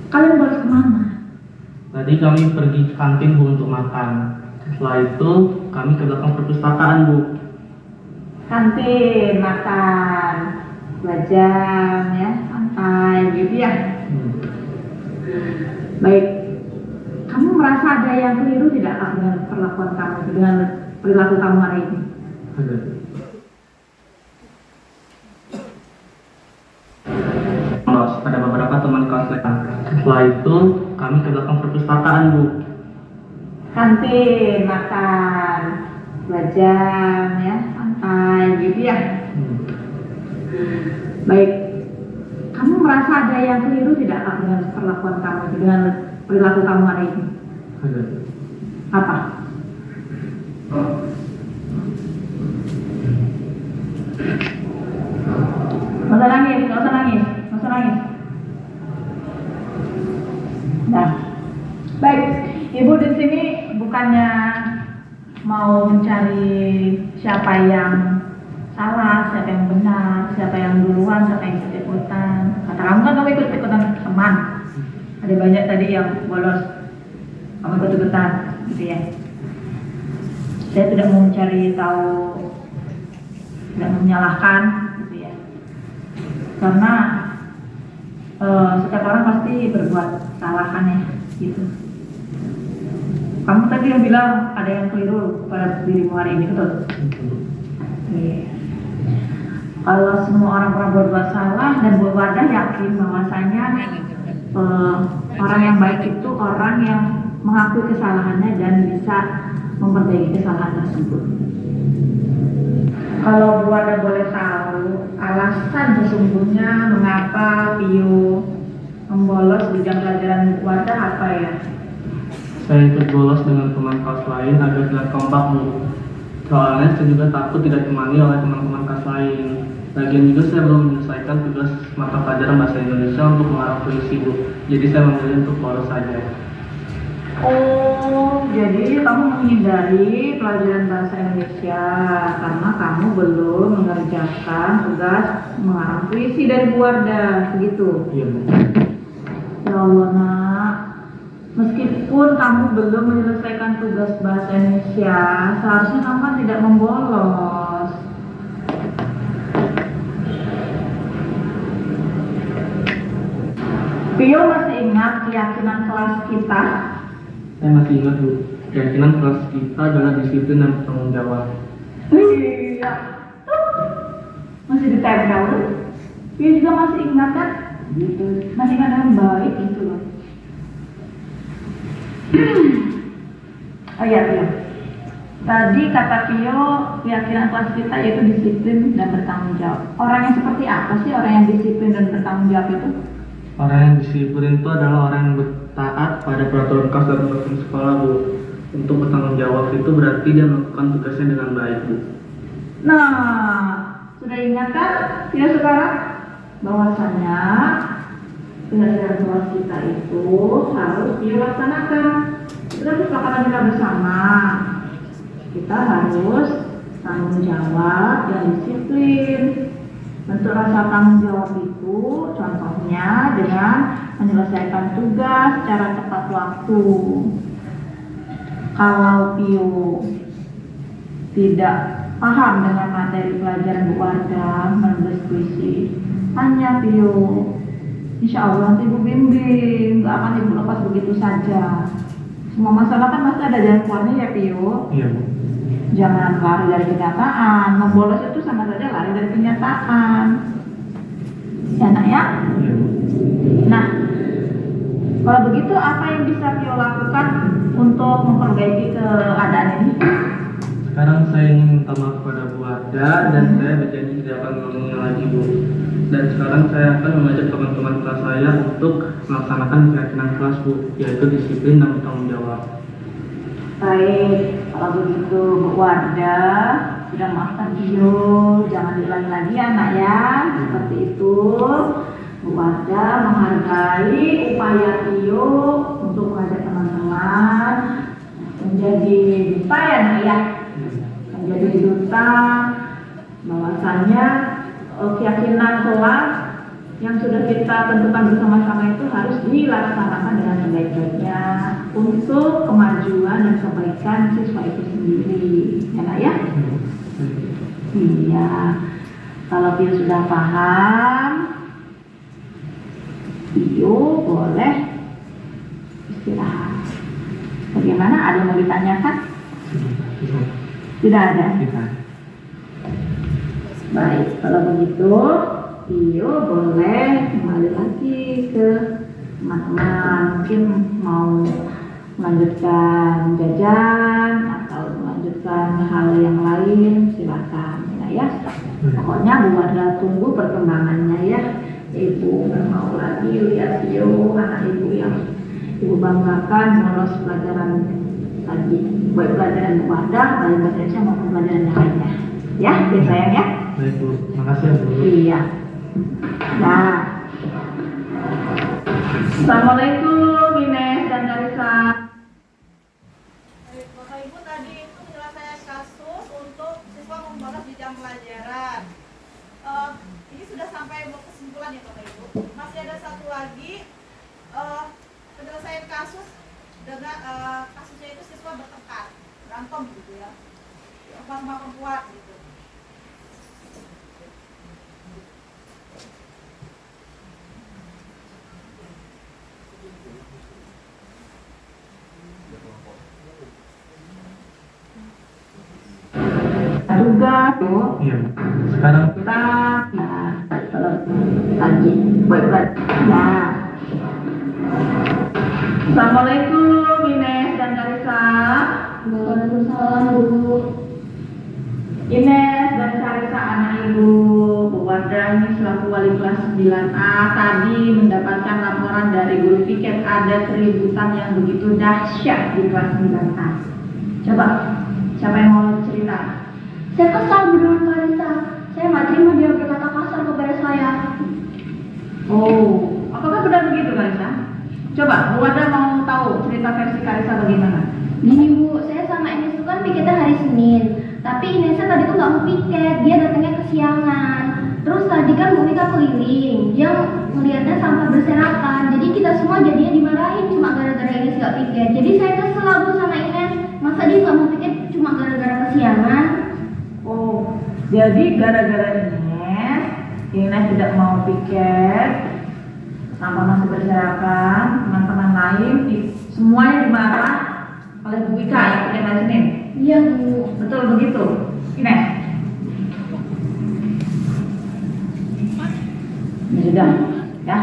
Kalian bolos kemana? Tadi kami pergi ke kantin Bu untuk makan. Setelah itu kami ke belakang perpustakaan Bu. Kantin, makan, 2 jam ya, santai gitu ya. Baik, kamu merasa ada yang keliru tidak Kak, dengan perlakuan kamu, dengan perilaku kamu hari ini? Ada. Ada beberapa teman kelas lain. Setelah itu kami ke belakang perpustakaan Bu. Kantin, makan, 2 jam ya, santai gitu ya. Baik, kamu merasa ada yang keliru tidak Kak, dengan perlakuan kamu, dengan perilaku kamu hari ini? Ada. Apa? Nggak usah nangis, nggak usah nangis, nggak usah nangis. Nah, baik, Ibu di sini bukannya mau mencari siapa yang salah, siapa yang benar, siapa yang duluan, siapa yang ikut-ikutan. Kata kamu kan kamu ikut-ikutan teman. Ada banyak tadi yang bolos, kamu ikut-ikutan, gitu ya. Saya tidak mau mencari tahu, tidak menyalahkan, gitu ya. karena setiap orang pasti berbuat kesalahan ya gitu. Kamu tadi yang bilang ada yang keliru pada dirimu hari ini, betul? Oke. Kalau semua orang pernah berbuat salah dan Bu Wardah yakin bahwasanya orang yang baik itu orang yang mengakui kesalahannya dan bisa memperbaiki kesalahan tersebut. Kalau Bu Wardah boleh tahu alasan sesungguhnya mengapa Pio membolos di jam pelajaran Bu Wardah apa ya? Saya ikut bolos dengan teman kelas lain agar tidak kompak, Bu. Soalnya saya juga takut tidak ditemani oleh teman-teman kelas lain. Lagian juga saya belum menyelesaikan tugas mata pelajaran bahasa Indonesia untuk mengarang puisi, Bu. Jadi saya memilih untuk bolos saja. Oh, jadi kamu menghindari pelajaran bahasa Indonesia karena kamu belum mengerjakan tugas mengarang puisi dari Bu Wardah, begitu? Iya, Bu. Ya Allah, Nak. Meskipun kamu belum menyelesaikan tugas bahasa Indonesia, seharusnya kamu kan tidak membolos. Pio masih ingat keyakinan kelas kita? Saya masih ingat, Bu. Keyakinan kelas kita adalah disiplin dan bertanggung jawab. Iya. Masih ditempel. Pio juga masih ingat kan? Gitu. Masih ingat dengan baik gitu loh. Oh iya, Pio. Tadi kata Pio, keyakinan kelas kita yaitu disiplin dan bertanggung jawab. Orang yang seperti apa sih orang yang disiplin dan bertanggung jawab itu? Orang yang disiplin itu adalah orang yang taat pada peraturan kelas dan peraturan sekolah, Bu. Untuk bertanggung jawab itu berarti dia melakukan tugasnya dengan baik, Bu. Nah, sudah ingat kan Pio sekarang? Bahwasanya pelajaran kelas kita itu harus Pio laksanakan. Sudah kesepakatan kita bersama. Kita harus tanggung jawab dan disiplin. Bentuk rasa tanggung jawab itu contohnya dengan menyelesaikan tugas secara tepat waktu. Kalau Pio tidak paham dengan materi pelajaran Bu Wardah menulis puisi, tanya Pio. Insya Allah nanti Ibu bimbing, gak akan Ibu lepas begitu saja. Semua masalah kan pasti ada jalan keluarnya ya Pio. Iya, Bu. Jangan lari dari kenyataan. Membolos itu sama saja lari dari kenyataan. Ya Nak ya? Iya, Bu. Nah, kalau begitu apa yang bisa Pio lakukan untuk memperbaiki keadaan ini? Sekarang saya ingin minta maaf kepada Bu Wardah dan saya berjanji tidak akan mengulanginya lagi, Bu. Dan sekarang saya akan mengajak teman-teman kelas saya untuk melaksanakan keyakinan kelas, Bu, yaitu disiplin dan bertanggung jawab. Baik, kalau begitu Bu Wardah sudah maafkan Pio, jangan diulangi lagi ya Nak ya. Seperti itu, Bu Wardah menghargai upaya Pio untuk mengajak teman-teman menjadi duta ya Nak ya. Menjadi duta bahwasanya keyakinan kelas yang sudah kita tentukan bersama-sama itu harus dilaksanakan dengan sebaik-baiknya untuk kemajuan dan kebaikan siswa itu sendiri, ya Nak ya? Iya. Kalau Pio sudah paham, Pio boleh istirahat. Bagaimana? Ada yang mau ditanyakan? Tidak ada. Baik, kalau begitu Pio boleh kembali lagi ke teman-teman. Mungkin mau melanjutkan jajan atau melanjutkan hal yang lain, silakan ya. Pokoknya Bu Wardah tunggu perkembangannya ya. Ibu mau lagi lihat Pio, anak Ibu yang Ibu banggakan lolos pelajaran tadi, baik pelajaran Bu Wardah, baik bahasa maupun pelajaran yang lainnya. Ya, sayang ya. Baik, Bu. Makasih ya, Bu. Iya. Nah. Assalamualaikum Ines dan Karisa. Bapak Ibu tadi itu penyelesaian kasus untuk siswa membolos di jam pelajaran. Ini sudah sampai kesimpulan ya Bapak Ibu. Masih ada satu lagi penyelesaian kasus dengan kasusnya itu siswa bertengkar, berantem gitu ya, sama perempuan gitu. praduga tuh. Iya. Sekarang Kita kalau lagi buat nah. Assalamualaikum Ines dan Karisa. Waalaikumsalam Bu. Ines dan Karisa anak ibu Bu Wardani selaku wali kelas 9A tadi mendapatkan laporan dari guru piket ada keributan yang begitu dahsyat di kelas 9A. Coba siapa yang mau cerita? Saya kesal dengan Karisa. Saya nggak terima dia berkata kasar kepada saya. Oh, apakah benar begitu Karisa? Coba Bu Wardah mau tahu cerita versi Karisa bagaimana? Gini Bu, saya sama Ines itu kan piketnya hari Senin. Tapi Inesnya tadi tuh nggak mau piket, dia datangnya kesiangan. Terus tadi kan Bu Mika keliling, dia melihatnya sampah berserakan. Jadi kita semua jadinya dimarahin cuma gara-gara Ines nggak piket. Jadi saya kesel Bu sama Ines. Masa dia nggak mau piket cuma gara-gara kesiangan? Oh, jadi gara-gara Ines tidak mau piket, sampah masih berserakan, teman-teman lain semuanya dimarah oleh Bu Mika yang piket hari Senin. Iya Bu. Betul begitu, Ines? Ya sudah, ya.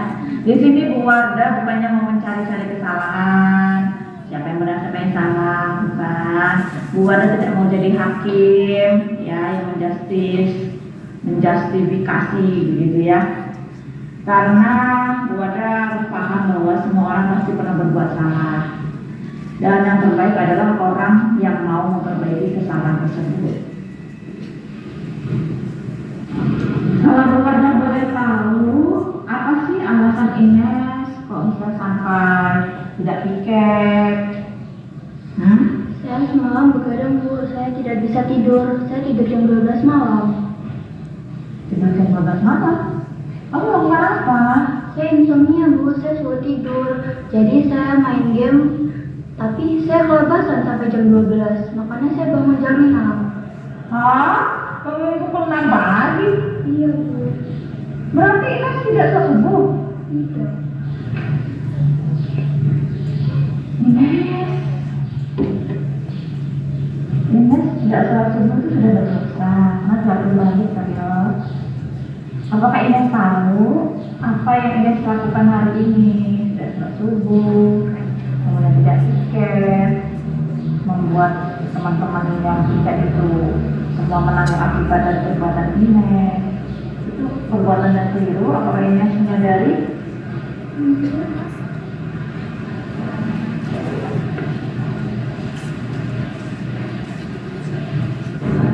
Di sini Bu Wardah bukannya mau mencari-cari kesalahan, siapa yang benar siapa yang salah, bukan. Bu Wardah tidak mau jadi hakim, ya, yang menjustifikasi, begitu ya. Karena Bu Wardah harus paham bahwa semua orang pasti pernah berbuat salah. Dan yang terbaik adalah orang yang mau memperbaiki kesalahan tersebut. Kalau Bu Wardah boleh tahu, apa sih alasan Ines kok bisa sampai tidak piket? Saya semalam begadang Bu, saya tidak bisa tidur. Saya tidur jam 12 malam. Tidur jam 12 malam? Kamu melakukan apa? Saya insomnia Bu, saya sulit tidur. Jadi saya main game, tapi saya kelepasan sampai jam 12. Makanya saya bangun jam 6. Hah? Kamu itu pernah pagi? Iya Bu. Berarti Ines tidak subuh? Tidak. Ines tidak sholat subuh itu sudah berdosa. Mas gak perlu lagi serius. Apakah Ines tahu apa yang Ines lakukan hari ini? Tidak sholat subuh, kemudian tidak piket, membuat teman-teman yang piket itu semua menanggung akibat dari perbuatan Ines. Itu perbuatan yang keliru. Apakah Ines menyadari?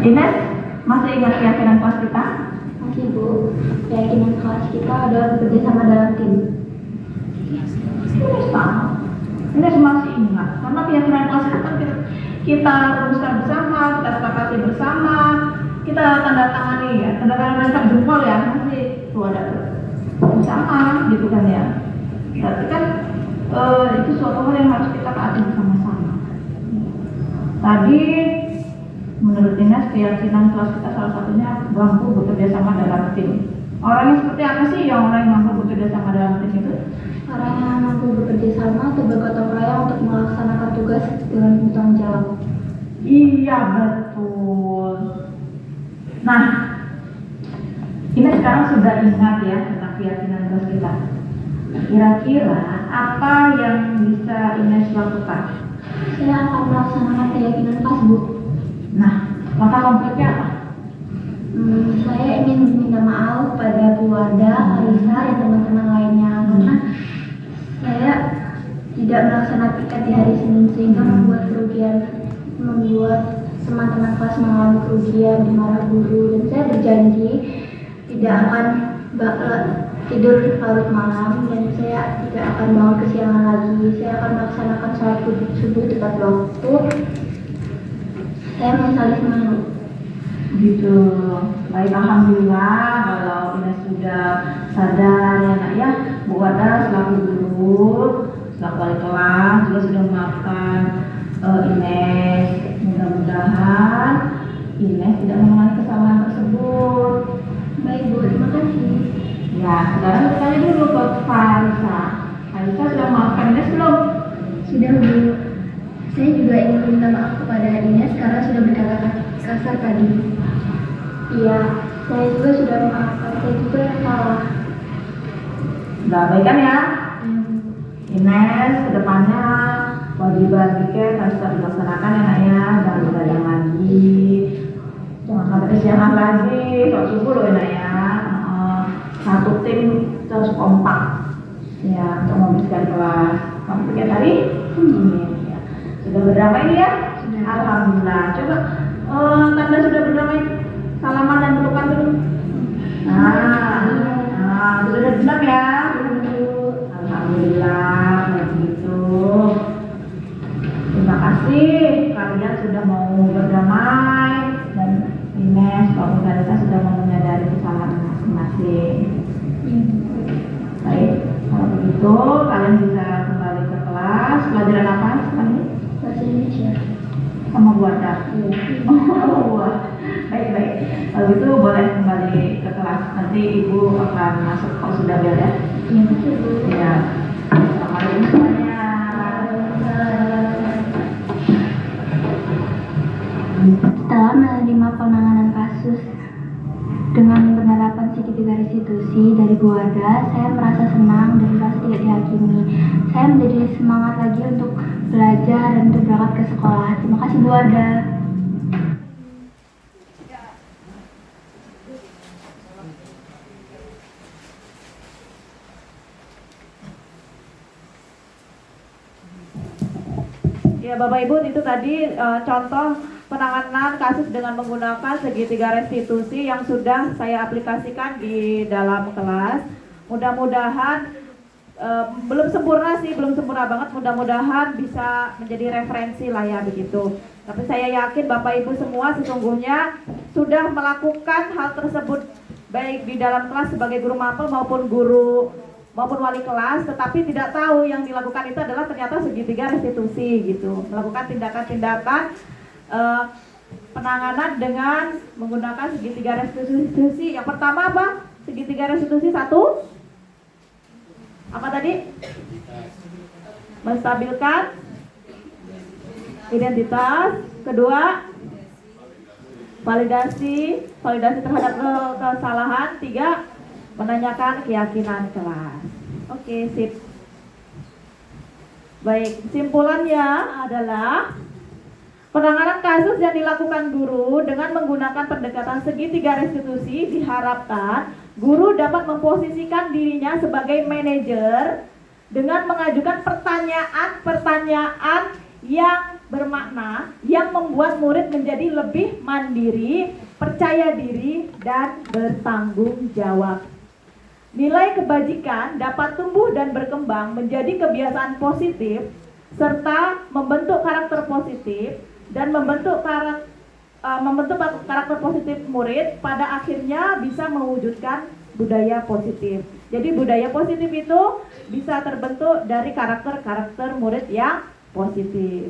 Ines, masih ingat keyakinan kelas kita? Masih Bu, keyakinan kelas kita adalah bekerja sama dalam tim. Ines tahu. Ines masih ingat karena keyakinan kelas itu kan kita rumuskan bersama, kita sepakati bersama, kita tanda tangani ya, tanda tangan dan jempol ya, masih itu ada bersama gitu kan ya. Tapi kan itu suatu hal yang harus kita taati bersama-sama. Tadi menurut Ines keyakinan kelas kita salah satunya mampu bekerja sama dalam tim. Orangnya seperti apa sih yang orang yang mampu bekerja sama dalam tim itu? Orang yang mampu bekerja sama atau bergotong royong untuk melaksanakan tugas dengan bertanggung jawab. Iya betul. Nah, Ines sekarang sudah ingat ya tentang keyakinan kelas kita. Kira-kira apa yang bisa Ines lakukan? Saya akan melaksanakan keyakinan kelas Bu. Nah, langkah konkretnya apa? Saya ingin meminta maaf pada Bu Wardah, Karisa, dan teman-teman lainnya karena saya tidak melaksanakan piket di hari Senin sehingga membuat teman-teman kelas mengalami kerugian, dimarah guru, dan saya berjanji tidak akan tidur larut malam dan saya tidak akan bangun kesiangan lagi. Saya akan melaksanakan sholat subuh tepat waktu. Saya menyesali semuanya. Gitu. Baik, alhamdulillah kalau Ines sudah sadar ya nak ya. Bu Wardah selaku guru, selaku wali kelas juga sudah memaafkan Ines. Mudah-mudahan Ines tidak mengulangi kesalahan tersebut. Baik Bu, terima kasih. Ya, sekarang kita tanya dulu ke Karisa. Karisa sudah memaafkan Ines belum? Sudah Bu. Saya juga ingin meminta maaf kepada Ines karena sudah berkata kasar tadi. Iya, saya juga sudah memaafkan, saya juga yang salah. Udah baikkan ya. Ines, kedepannya kewajiban piket harus tetap dilaksanakan ya nak ya. Jangan begadang lagi, jangan sampai kesiangan lagi. Soal subuh loh ya nak ya. Satu tim terus kompak ya untuk membersihkan kelas. Kamu piket tadi? Ya. Sudah berdamai nih ya? Alhamdulillah. Coba tanda sudah berdamai, salaman dan pelukan dulu. Sudah genap ya. Alhamdulillah, begitu. Terima kasih kalian sudah mau berdamai dan Ines, Pak Mudarita sudah mau menyadari kesalahan masing-masing. Baik, kalau begitu kalian bisa kembali ke kelas. Pelajaran apa sekarang ini? Bahasa Indonesia. Sama buatan. Baik. Kalau itu boleh kembali ke kelas. Nanti ibu akan masuk kalau sudah bel ya. Ya. Assalamualaikum semuanya. Setelah menerima penanganan kasus dengan penerapan segitiga restitusi dari Bu Ada, saya merasa senang dan merasa tidak dihakimi. Saya menjadi semangat lagi untuk belajar dan untuk berangkat ke sekolah. Terima kasih Bu Ada. Ya Bapak Ibu, itu tadi contoh penanganan kasus dengan menggunakan segitiga restitusi yang sudah saya aplikasikan di dalam kelas. Mudah-mudahan belum sempurna sih, belum sempurna banget. Mudah-mudahan bisa menjadi referensi lah ya begitu. Tapi saya yakin Bapak Ibu semua sesungguhnya sudah melakukan hal tersebut baik di dalam kelas sebagai guru mapel maupun wali kelas, tetapi tidak tahu yang dilakukan itu adalah ternyata segitiga restitusi gitu. Melakukan tindakan-tindakan penanganan dengan menggunakan segitiga restitusi. Yang pertama apa? Segitiga restitusi satu. Apa tadi? Menstabilkan identitas. Kedua, validasi terhadap kesalahan. Tiga, menanyakan keyakinan kelas. Oke, sip. Baik, kesimpulannya adalah penanganan kasus yang dilakukan guru dengan menggunakan pendekatan segitiga restitusi diharapkan guru dapat memposisikan dirinya sebagai manajer dengan mengajukan pertanyaan-pertanyaan yang bermakna yang membuat murid menjadi lebih mandiri, percaya diri, dan bertanggung jawab. Nilai kebajikan dapat tumbuh dan berkembang menjadi kebiasaan positif serta membentuk karakter positif dan membentuk karakter positif murid pada akhirnya bisa mewujudkan budaya positif. Jadi budaya positif itu bisa terbentuk dari karakter murid yang positif.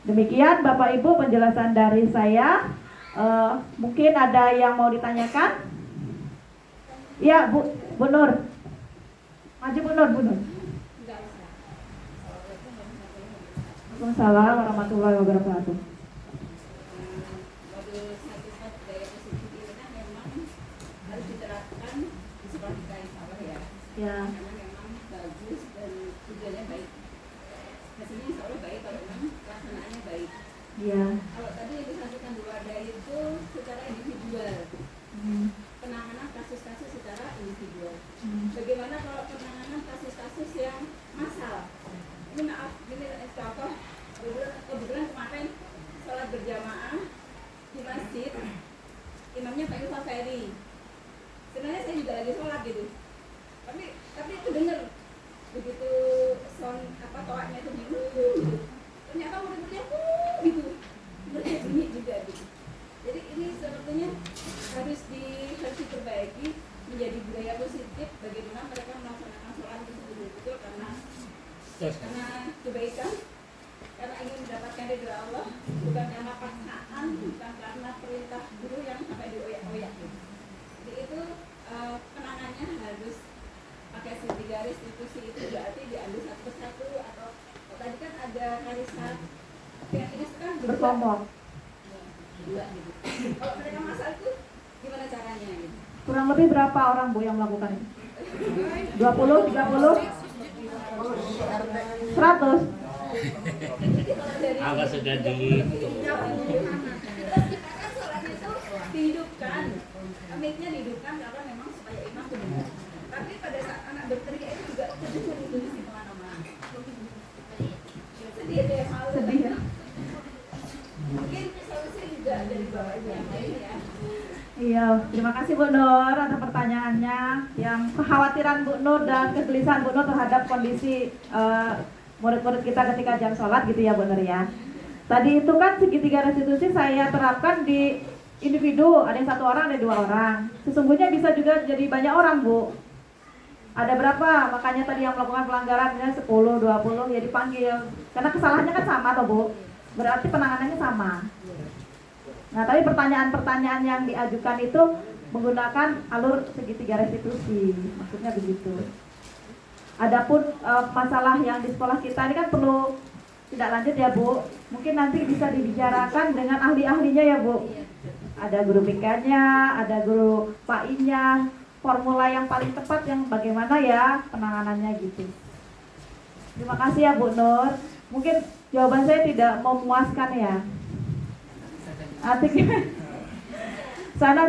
Demikian Bapak Ibu penjelasan dari saya. Mungkin ada yang mau ditanyakan? Ya Bu Nur. Maju Bu Nur. Waalaikumsalam warahmatullahi wabarakatuh. Modul 1 budaya positif itu kan memang harus diterapkan di sekolah kita insya Allah ya. Ya. Karena memang bagus dan tujuannya baik. Hasilnya insya Allah baik kalau memang pelaksanaannya baik. Iya. Kalau tadi yang disampaikan Bu Ada itu secara individual. Penanganan kasus-kasus secara individual. Bagaimana kalau penanganan kasus-kasus yang massal? Ini maaf, ini contoh kebetulan kemarin sholat berjamaah di masjid, imamnya Pak Ilfa Ferry. Sebenarnya saya juga lagi sholat gitu, tapi itu dengar begitu sound toaknya itu gitu. Ternyata murid-muridnya gitu, muridnya bunyi juga gitu. Jadi ini sepertinya harus diperbaiki menjadi budaya positif bagaimana mereka melaksanakan sholat itu betul-betul karena kebaikan, karena ingin mendapatkan ridho Allah, bukan karena paksaan, bukan karena perintah guru yang sampai dioyak-oyak. Jadi itu penanganannya harus pakai segitiga restitusi, itu berarti diambil satu persatu atau tadi kan ada harisan yang ini kan berkelompok. Dua gitu. Kalau mereka masak itu gimana caranya gitu. Kurang lebih berapa orang Bu yang melakukan itu? 20, 30, 100? Apa sudah dihitung? Dihidupkan, mic-nya dihidupkan karena memang supaya imam benar. Tapi pada saat anak berteriak itu juga terdengar itu di kemana-mana. Sedih deh, sedih ya. Mungkin solusi juga dari bawahnya ya. Iya, terima kasih Bu Nur atas pertanyaannya. Yang kekhawatiran Bu Nur dan kegelisahan Bu Nur terhadap kondisi murid-murid kita ketika jam sholat gitu ya Bu Nur ya. Tadi itu kan segitiga restitusi saya terapkan di individu, ada yang 1 orang, ada 2 orang. Sesungguhnya bisa juga jadi banyak orang Bu. Ada berapa? Makanya tadi yang melakukan pelanggaran 10, 20 ya dipanggil. Karena kesalahannya kan sama toh Bu. Berarti penanganannya sama. Nah, tapi pertanyaan-pertanyaan yang diajukan itu menggunakan alur segitiga restitusi, maksudnya begitu. Adapun masalah yang di sekolah kita ini kan perlu tidak lanjut ya Bu. Mungkin nanti bisa dibicarakan dengan ahli-ahlinya ya Bu. Ada guru BK-nya, ada guru PAI-nya, formula yang paling tepat yang bagaimana ya penanganannya gitu. Terima kasih ya Bu Nur. Mungkin jawaban saya tidak memuaskan ya. Artinya sana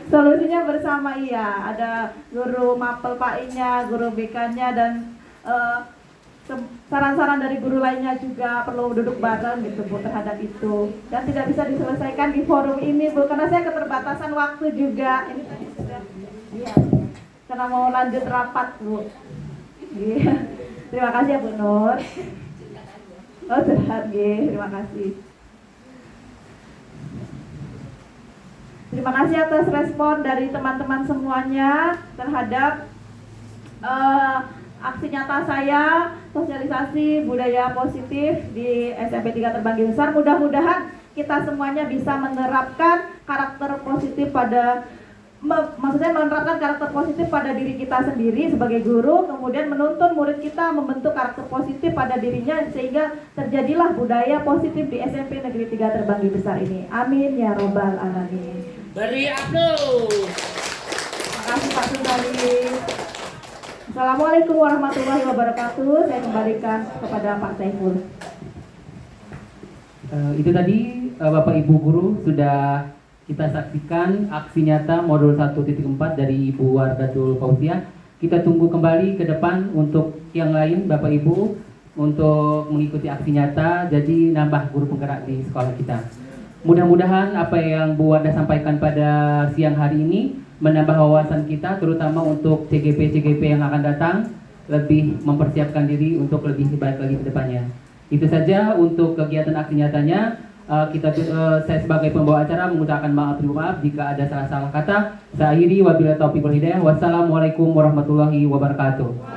solusinya bersama iya, ada guru mapel PAI-nya, guru BK-nya dan saran-saran dari guru lainnya juga perlu duduk bareng gitu Bu terhadap itu. Dan tidak bisa diselesaikan di forum ini Bu karena saya keterbatasan waktu juga. Ini tadi sudah iya. Karena mau lanjut rapat Bu. Iya. Terima kasih ya Bu Nur. Oh, terima kasih. Terima kasih atas respon dari teman-teman semuanya terhadap aksi nyata saya sosialisasi budaya positif di SMP 3 Terbanggi Besar. Mudah-mudahan kita semuanya bisa menerapkan karakter positif pada maksudnya menerapkan karakter positif pada diri kita sendiri sebagai guru, kemudian menuntun murid kita membentuk karakter positif pada dirinya sehingga terjadilah budaya positif di SMP Negeri 3 Terbanggi Besar ini. Amin ya robbal alamin. Beri aplaus. Terima kasih Pak Sundari. Assalamualaikum warahmatullahi wabarakatuh. Saya kembalikan kepada Pak Saiful. Itu tadi Bapak Ibu Guru sudah kita saksikan aksi nyata modul 1.4 dari Ibu Wardatul Fauziah. Kita tunggu kembali ke depan untuk yang lain Bapak Ibu untuk mengikuti aksi nyata, jadi nambah guru penggerak di sekolah kita. Mudah-mudahan apa yang Bu Wardah sampaikan pada siang hari ini menambah wawasan kita, terutama untuk CGP-CGP yang akan datang, lebih mempersiapkan diri untuk lebih baik lagi ke depannya. Itu saja untuk kegiatan aksi nyatanya. Saya sebagai pembawa acara mengucapkan maaf jika ada salah-salah kata. Saya akhiri wabillahi taufiq wal hidayah. Wassalamualaikum warahmatullahi wabarakatuh.